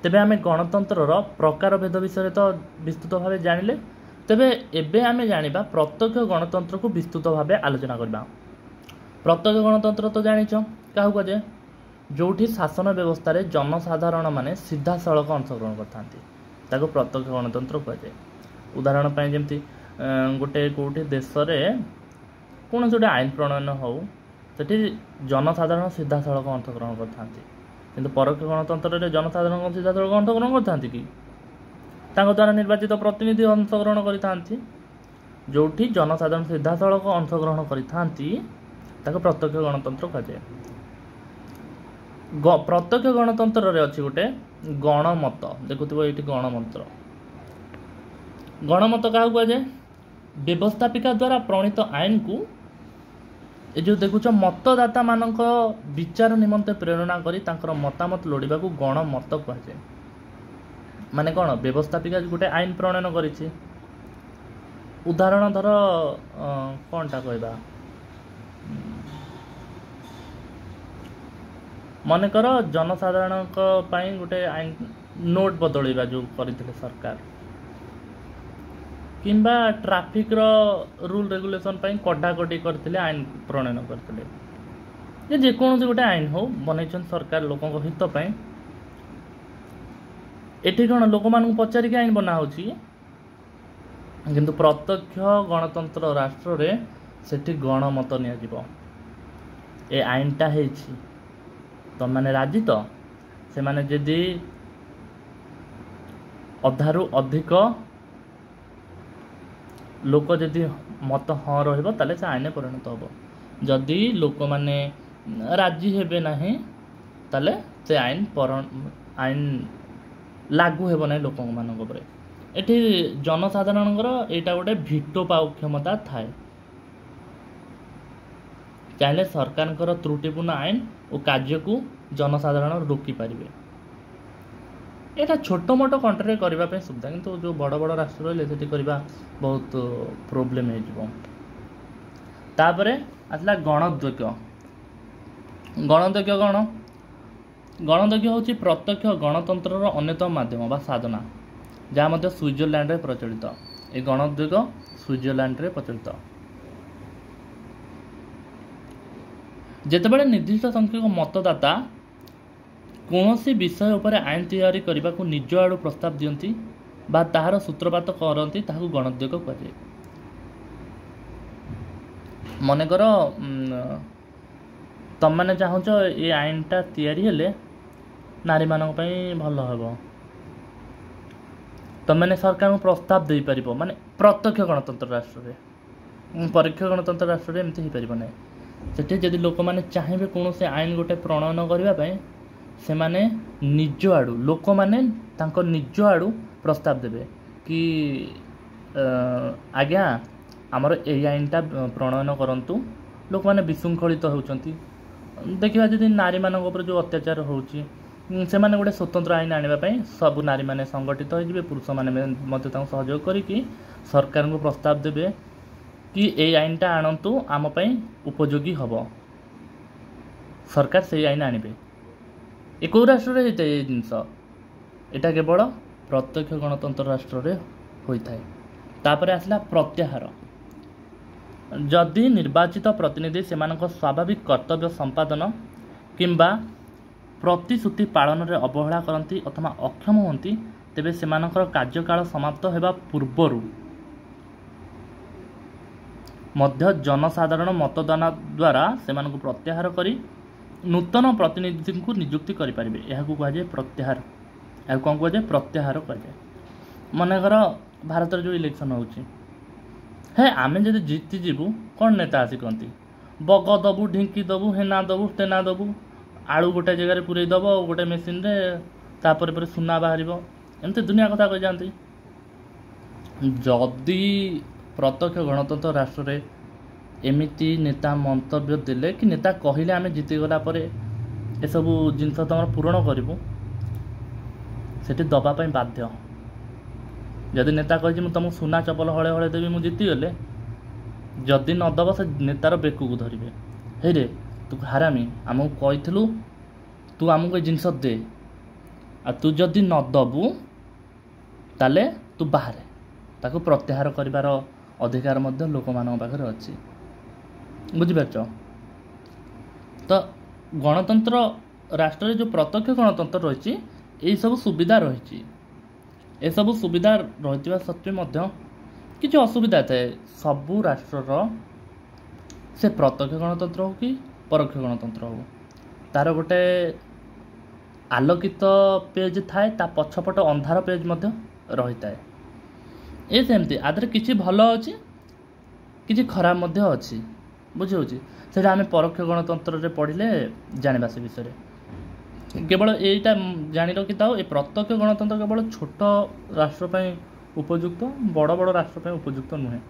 तेबे आमे गणतंत्रर प्रकार भेद विषय तो विस्तृत भाव जानिले तेबे एबे आमे जानिबा प्रत्यक्ष गणतंत्र को विस्तृत भाव आलोचना करबा। प्रत्यक्ष गणतंत्र तो जानिछ काहू कजे जोठी शासन व्यवस्था रे जनसाधारण माने सीधा सड़क अंशग्रहण करथांती ताको प्रत्यक्ष गणतंत्र कजे। उदाहरण पय जेमती गोटे कोठी देश रे कोन जोटे आईन प्रणयन हो सेठी जनसाधारण सीधा सड़क अंशग्रहण करथांती किंतु परोक्ष गणतंत्र रे जनसाधारण सीधा सड़क अंशग्रहण करथांती कि तांको द्वारा निर्वाचित प्रतिनिधि अंशग्रहण करिथांती जोठी जनसाधारण सीधा सड़क अंशग्रहण करिथांती ताको प्रत्यक्ष गणतंत्र कजे। प्रत्यक्ष गणतंत्र रे अछि गोटे गणमत देखुथिबो एठी गणमंत्र गणमत काहू कजे व्यवस्थापिका द्वारा प्रणीत आईन को ए जो देखुछ मतदाता मानक विचार निमंते प्रेरणा करी तांकर मतामत लोडिबा को गणमत कहे। माने कौन व्यवस्थापिका गोटे आईन प्रणयन करिछि उदाहरण धर कौनटा कहबा मन कर जनसाधारण गोटे आईन नोट बदलैबा जो करथिले सरकार किंबा ट्रैफिक रो रूल रेगुलेशन पई कडाकडी करथिले आईन प्रणयन करथिले जे कोनोसी गोटे आईन हो बनैछन सरकार लोकन को हित पई एठी कौन लोक मान पचारिक आईन बना होची किंतु प्रत्यक्ष गणतंत्र राष्ट्र रे सेठी गणमत निया जीवो ए आईनटा हेछि तुम माने राजी तो से माने जदि अधारु अधिक लोक जदि मत हाँ रहिबो ताले से आईन परिणत होबो जदि लोक माने राजी हेबे नाही ताले से आईन लागू हेबो नाही लोक मानक उपरे। एठी जनसाधारणकर एटा गोटे भिटो पाउ क्षमता थाए चाहे सरकार त्रुटिपूर्ण आईन और कार्य को जनसाधारण रोकी पारिबे। एटा छोट मोट कंट्री करबा पे सुविधा किंतु जो बड़ बड़ राष्ट्र रहले सेठी करबा बहुत प्रॉब्लम हे जिवो। तापरे आसला गणतज्ञ गणतज्ञ कौन गणतज्ञ होची प्रत्यक्ष गणतंत्र अन्यतम माध्यम बा साधना जहाँ मध्य स्विट्जरलैंड रे प्रचलित ए गणतज्ञ स्विट्जरलैंड रे प्रचलित जेतेबेले निर्दिष्ट संख्यक मतदाता कौनसी विषय उपर आईन तैयारी करने को निज आड़ प्रस्ताव दियंती बा ताहार सूत्रपात करती ताकू गणतज्ञ कहुए। मनकर तुम मैंने चाहूच ये आईनटा तैयारी हेले नारी मानक पई भल हेबो तुम मैंने सरकार को प्रस्ताव दे पार माने प्रत्यक्ष गणतंत्र राष्ट्र रे परोक्ष गणतंत्र राष्ट्र रे एमती हो पारिबो नै सेठी जदि लोक माने चाहिबे कोनोसे आईन गोटे प्रणयन करबा पई से माने निज आड़ू लोक माने तांको निज आड़ू प्रस्ताव देबे कि आज्ञा आमर ए आईनटा प्रणयन करंतु लोक माने विशृंखलित होउचंती देखिबा जदि नारी मानक ऊपर जो अत्याचार होउची से माने गोटे स्वतंत्र आईन आनिबा पई सब नारी माने संगठित हो जिवे पुरुष माने मते तांको सहयोग करी कि सरकार को प्रस्ताव देबे कि ए आईनटा आणंतु आम पई उपयोगी हबो सरकार से आईन आनिबे एक राष्ट्र रे हेते ए जिंस एटा केवल प्रत्यक्ष गणतंत्र राष्ट्र रे होइथाय। तापरे आसला प्रत्याहार जदि निर्वाचित प्रतिनिधि सेमानक स्वाभाविक कर्तव्य संपादन किंबा प्रतिश्रुति पालन रे अवहेला करती अथवा अक्षम होती तेबे सेमानकर कार्यकाल समाप्त हेबा पूर्वरु मध्य जनसाधारण मतदान द्वारा सेमानक प्रत्याहार करी नूतन प्रतिनिधि को नियुक्ति करि परिबे एहा को कह जाय प्रत्याहार आ कोन कह जाय प्रत्याहार कह जाय। मनकर भारत जो इलेक्शन होची हे आमे जदि जीति जीवु कौन नेता आसी कहती बग दबु ढिंकी दबु हेना दबु तेना दबु आलू गोटे जगह पूरे दब गोटे मेसीन रे तापर पर सुना बाहर एमती दुनिया कथा कही जाती जदि प्रत्यक्ष गणतंत्र राष्ट्र रे एमिति नेता मंतव्य देले कि नेता कहले आमे जीतीगला पर ए सब जिनस तुम पूरण करूँ से दबा बाध्य जदि नेता कही मुझे तुमको सुना चपल हले हले देवी मुझे जीतीगले जदि नदब से नेतार बेकू को धरवे हे रे तू हारामी आमको कही तू आमको जिनस दे ଆଉ ତୁ ଯଦି ନ ଦେବୁ ତାହେଲେ ତୁ ବାହାରେ। ତାକୁ ପ୍ରତ୍ୟାହାର କରିବାର ଅଧିକାର ମଧ୍ୟ ଲୋକମାନଙ୍କ ପାଖରେ ଅଛି। ବୁଝିପାରୁଛ? ତ ଗଣତନ୍ତ୍ର ରାଷ୍ଟ୍ରରେ ଯେଉଁ ପ୍ରତ୍ୟକ୍ଷ ଗଣତନ୍ତ୍ର ରହିଛି ଏଇସବୁ ସୁବିଧା ରହିଛି। ଏସବୁ ସୁବିଧା ରହିଥିବା ସତ୍ତ୍ୱେ ମଧ୍ୟ କିଛି ଅସୁବିଧା ଥାଏ। ସବୁ ରାଷ୍ଟ୍ରର ସେ ପ୍ରତ୍ୟକ୍ଷ ଗଣତନ୍ତ୍ର ହେଉ କି ପରୋକ୍ଷ ଗଣତନ୍ତ୍ର ହେଉ, ତା'ର ଗୋଟେ ଆଲୋକିତ ପେଜ୍ ଥାଏ, ତା ପଛପଟ ଅନ୍ଧାର ପେଜ୍ ମଧ୍ୟ ରହିଥାଏ। ଏ ସେମିତି ଆଦେହରେ କିଛି ଭଲ ଅଛି, କିଛି ଖରାପ ମଧ୍ୟ ଅଛି। ବୁଝିହେଉଛି? ସେଇଟା ଆମେ ପରୋକ୍ଷ ଗଣତନ୍ତ୍ରରେ ପଢ଼ିଲେ ଜାଣିବା ସେ ବିଷୟରେ। କେବଳ ଏଇଟା ଜାଣି ରଖିଥାଉ, ଏ ପ୍ରତ୍ୟକ୍ଷ ଗଣତନ୍ତ୍ର କେବଳ ଛୋଟ ରାଷ୍ଟ୍ର ପାଇଁ ଉପଯୁକ୍ତ, ବଡ଼ ବଡ଼ ରାଷ୍ଟ୍ର ପାଇଁ ଉପଯୁକ୍ତ ନୁହେଁ।